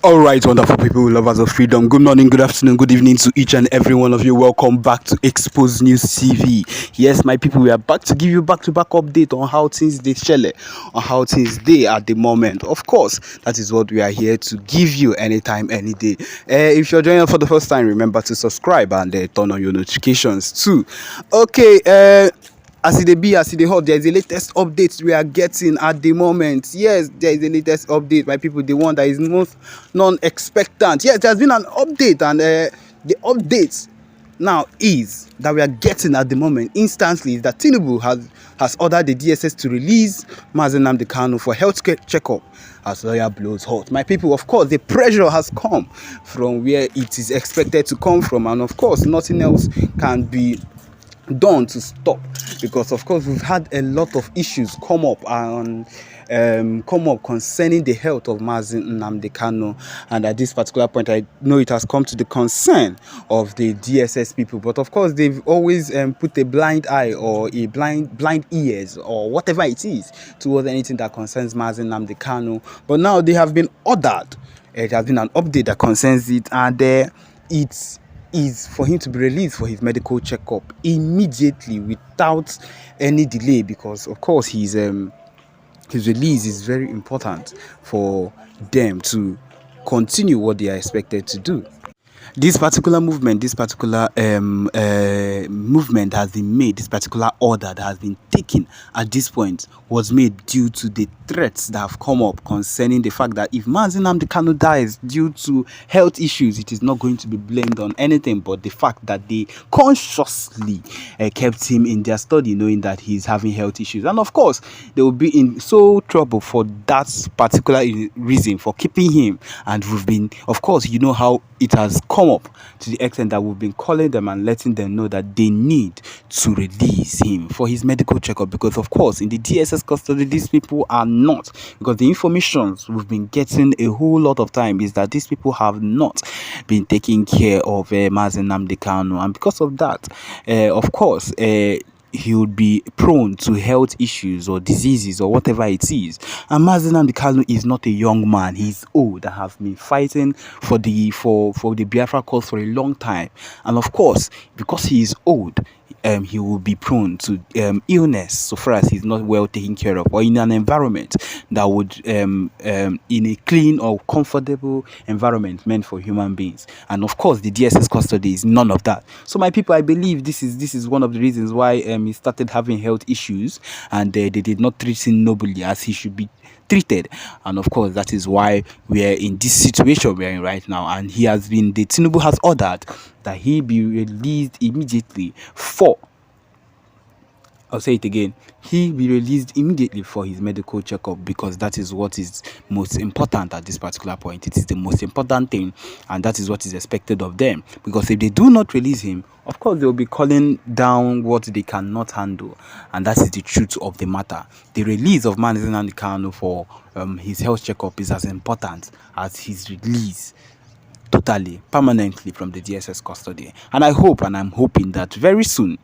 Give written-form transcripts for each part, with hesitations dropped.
All right, wonderful people, lovers of freedom. Good morning, good afternoon, good evening to each and every one of you. Welcome back to Expose News TV. Yes, my people, we are back to give you back-to-back update on how things they shell, on how things they at the moment. Of course, that is what we are here to give you anytime, any day. If you're joining us for the first time, remember to subscribe and turn on your notifications too. Okay. As it be, as it hot, there is a latest update we are getting at the moment. Yes, there is a latest update. My people, the one that is most non-expectant. Yes, there has been an update, and the update now is that we are getting at the moment instantly is that Tinubu has ordered the DSS to release Mazi Nnamdi Kanu for health checkup as lawyer blows hot. My people, of course, the pressure has come from where it is expected to come from, and of course, nothing else can be done to stop, because of course we've had a lot of issues come up concerning the health of Mazi Nnamdi Kanu, and at this particular point I know it has come to the concern of the DSS people, but of course they've always put a blind eye or a blind ears or whatever it is towards anything that concerns Mazi Nnamdi Kanu. But now they have been ordered, it has been an update that concerns it, and it's is for him to be released for his medical checkup immediately without any delay, because of course his release is very important for them to continue what they are expected to do. This particular movement, has been made, this particular order that has been taken at this point was made due to the threats that have come up concerning the fact that if Mazi Nnamdi Kanu dies due to health issues, it is not going to be blamed on anything but the fact that they consciously kept him in their study knowing that he is having health issues. And of course, they will be in so trouble for that particular reason, for keeping him. And we've been, of course, you know how it has come up to the extent that we've been calling them and letting them know that they need to release him for his medical checkup, because of course in the DSS custody these people are not, because the information we've been getting a whole lot of time is that these people have not been taking care of Mazi Nnamdi Kanu, and because of that of course he would be prone to health issues or diseases or whatever it is. And Mazi Nnamdi Kanu is not a young man, he's old and has been fighting for the Biafra cause for a long time, and of course because he is old, he will be prone to illness so far as he's not well taken care of, or in an environment that would in a clean or comfortable environment meant for human beings. And of course the DSS custody is none of that. So my people, I believe this is one of the reasons why he started having health issues, and they did not treat him nobly as he should be treated. And of course that is why we are in this situation we are in right now, and the Tinubu has ordered that he be released immediately for, I'll say it again, he be released immediately for his medical checkup, because that is what is most important at this particular point. It is the most important thing, and that is what is expected of them, because if they do not release him, of course they will be calling down what they cannot handle, and that is the truth of the matter. The release of Mazi Nnamdi Kanu for his health checkup is as important as his release totally, permanently from the DSS custody. And I hope, and I'm hoping that very soon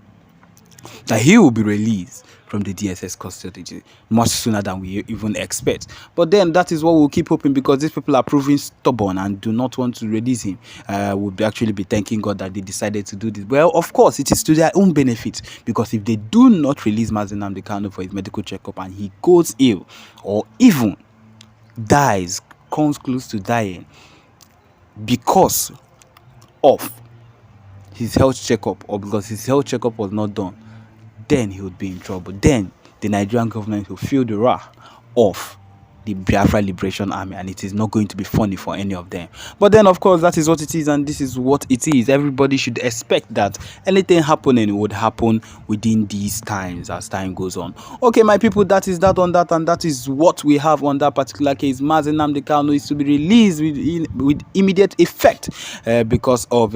that he will be released from the DSS custody much sooner than we even expect. But then that is what we'll keep hoping, because these people are proving stubborn and do not want to release him. We'll actually be thanking God that they decided to do this. Well, of course, it is to their own benefit, because if they do not release Mazi Nnamdi Kanu for his medical checkup and he goes ill or even dies, comes close to dying because of his health checkup, or because his health checkup was not done, then he would be in trouble. Then the Nigerian government will feel the wrath of the Biafra Liberation Army, and it is not going to be funny for any of them. But then of course that is what it is, and this is what it is. Everybody should expect that anything happening would happen within these times as time goes on. Okay, my people, that is that on that, and that is what we have on that particular case. Mazi Nnamdi Kanu is to be released with immediate effect because of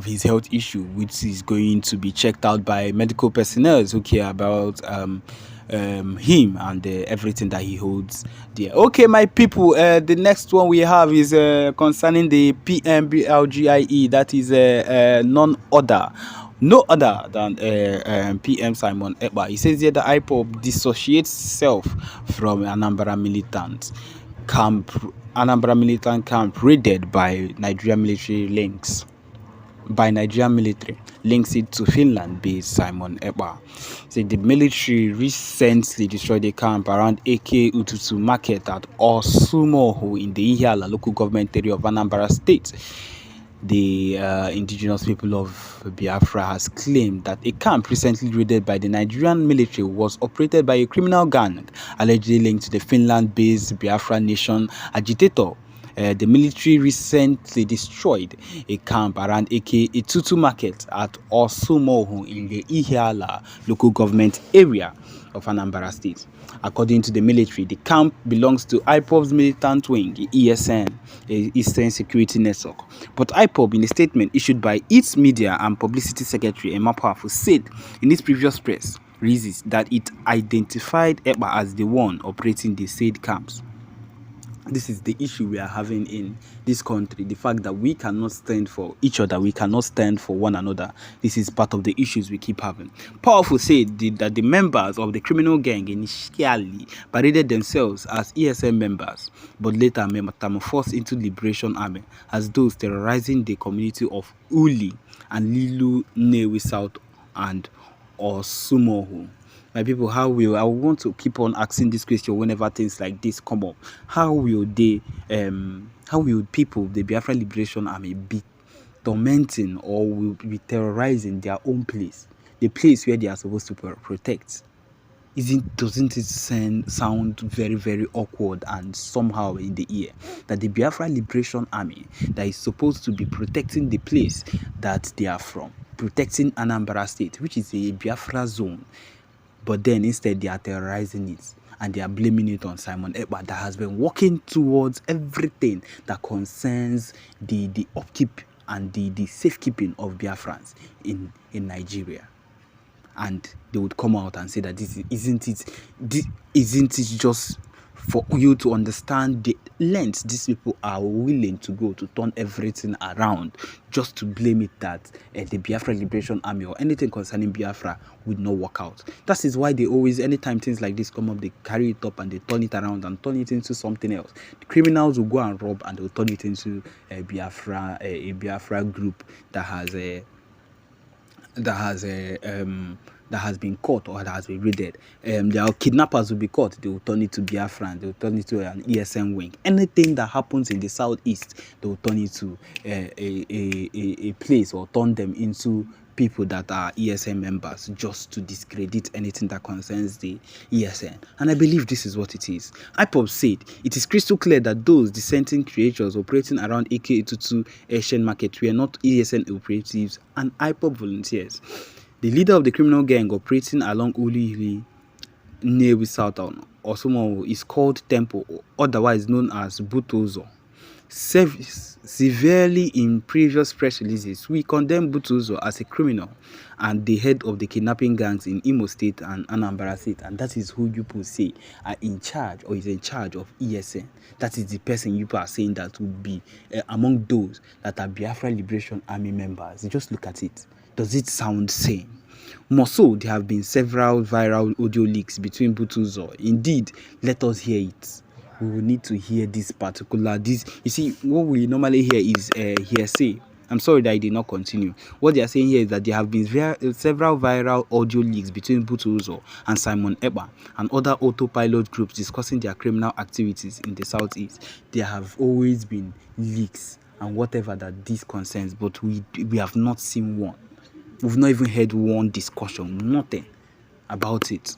his health issue, which is going to be checked out by medical personnel who care about him and everything that he holds there. Okay, my people, the next one we have is concerning the PMBLGIE, that is no other than PM Simon Ekpa. He says here the IPOB dissociates self from Anambra militant. camp, Anambra militant camp, raided by Nigerian military links. By Nigerian military links it to Finland-based Simon Ekpa. So the military recently destroyed a camp around AK Ututu Market at Osumoho in the Ihiala local government area of Anambra State. The indigenous people of Biafra has claimed that a camp recently raided by the Nigerian military was operated by a criminal gang allegedly linked to the Finland-based Biafra Nation agitator. The military recently destroyed a camp around AK Itutu Market at Osumohu in the Ihiala local government area of Anambra State. According to the military, the camp belongs to IPOB's militant wing, ESN, Eastern Security Network. But IPOB, in a statement issued by its media and publicity secretary, Emma Powerful, said in its previous press releases that it identified EPA as the one operating the said camps. This is the issue we are having in this country, the fact that we cannot stand for each other, we cannot stand for one another. This is part of the issues we keep having. Powerful said that the members of the criminal gang initially paraded themselves as ESM members, but later metamorphosed into Liberation Army as those terrorizing the community of Uli and Lilu Newi South and Osumohu. My people, I want to keep on asking this question whenever things like this come up. How will people, the Biafra Liberation Army, be tormenting or will be terrorizing their own place, the place where they are supposed to protect? Doesn't it sound very, very awkward and somehow in the ear that the Biafra Liberation Army that is supposed to be protecting the place that they are from, protecting Anambra State, which is a Biafra zone, but then instead they are terrorizing it and they are blaming it on Simon Ekpa that has been working towards everything that concerns the upkeep and the safekeeping of Biafrans in Nigeria. And they would come out and say that isn't it just for you to understand the lengths these people are willing to go to turn everything around just to blame it that the Biafra Liberation Army or anything concerning Biafra would not work out. That is why they always, anytime things like this come up, they carry it up and they turn it around and turn it into something else. The criminals will go and rob and they'll turn it into a Biafra group that has been caught or that has been raided. Their kidnappers will be caught. They will turn it to Biafran. They will turn it to an ESN wing. Anything that happens in the southeast, they will turn it to a place or turn them into people that are ESN members just to discredit anything that concerns the ESN. And I believe this is what it is. IPOB said it is crystal clear that those dissenting creatures operating around AK-82 Asian market were not ESN operatives and IPOB volunteers. The leader of the criminal gang operating along Uli near South Osumo is called Tempo, otherwise known as Butozo. Severely in previous press releases, we condemn Butozo as a criminal and the head of the kidnapping gangs in Imo State and Anambra State, and that is who you people say are in charge or is in charge of ESN. That is the person you people are saying that would be among those that are Biafra Liberation Army members. Just look at it. Does it sound same? More so, there have been several viral audio leaks between Butozo. Indeed, let us hear it. We will need to hear this particular. You see, what we normally hear is hearsay. I'm sorry that I did not continue. What they are saying here is that there have been several viral audio leaks between Butozo and Simon Ekpa and other autopilot groups discussing their criminal activities in the southeast. There have always been leaks and whatever that this concerns, but we have not seen one. We've not even heard one discussion, nothing about it.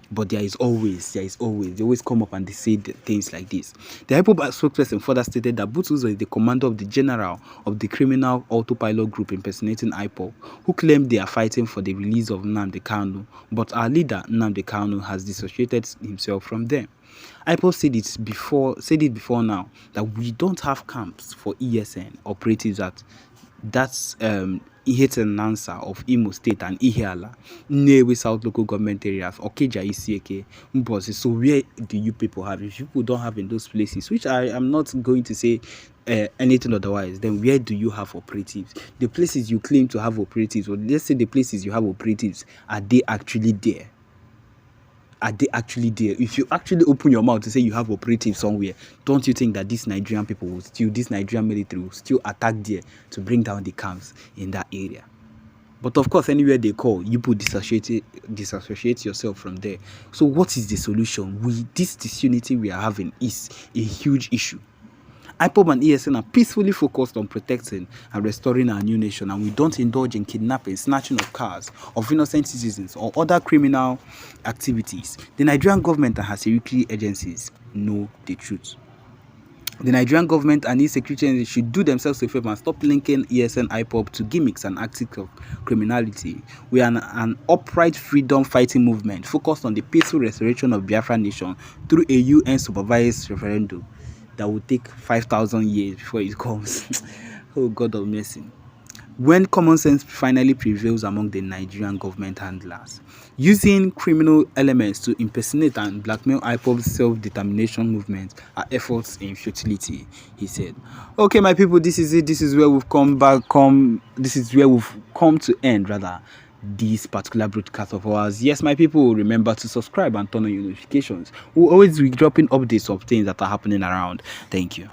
But they always come up and they say things like this. The IPOB spokesperson further stated that Butozo is the commander of the general of the criminal autopilot group impersonating IPOB, who claimed they are fighting for the release of Nnamdi Kanu, but our leader Nnamdi Kanu has dissociated himself from them. IPOB said it before now that we don't have camps for ESN operatives that's Iheten Nansa of Imo State and Ihiala, Newe South local government areas, Okeja, Isieke, Mbosi. So where do you people have? If you people don't have in those places, which I am not going to say anything otherwise, then where do you have operatives? The places you claim to have operatives, or let's say the places you have operatives, are they actually there? are they actually there? If you actually open your mouth to say you have operatives somewhere, don't you think that these Nigerian people will still, this Nigerian military will still attack there to bring down the camps in that area? But of course, anywhere they call, you put disassociate yourself from there. So what is the solution? This disunity we are having is a huge issue. IPOB and ESN are peacefully focused on protecting and restoring our new nation, and we don't indulge in kidnapping, snatching of cars of innocent citizens, or other criminal activities. The Nigerian government and her security agencies know the truth. The Nigerian government and its security agencies should do themselves a favor and stop linking ESN IPOB to gimmicks and acts of criminality. We are an upright freedom fighting movement focused on the peaceful restoration of Biafra nation through a UN supervised referendum that will take 5,000 years before it comes. Oh, God of mercy. When common sense finally prevails among the Nigerian government handlers, using criminal elements to impersonate and blackmail IPOB's self-determination movement are efforts in futility, he said. Okay, my people, this is it. This is where we've this is where we've come to end, rather, this particular broadcast of ours. Yes, my people, remember to subscribe and turn on your notifications. We'll always be dropping updates of things that are happening around. Thank you.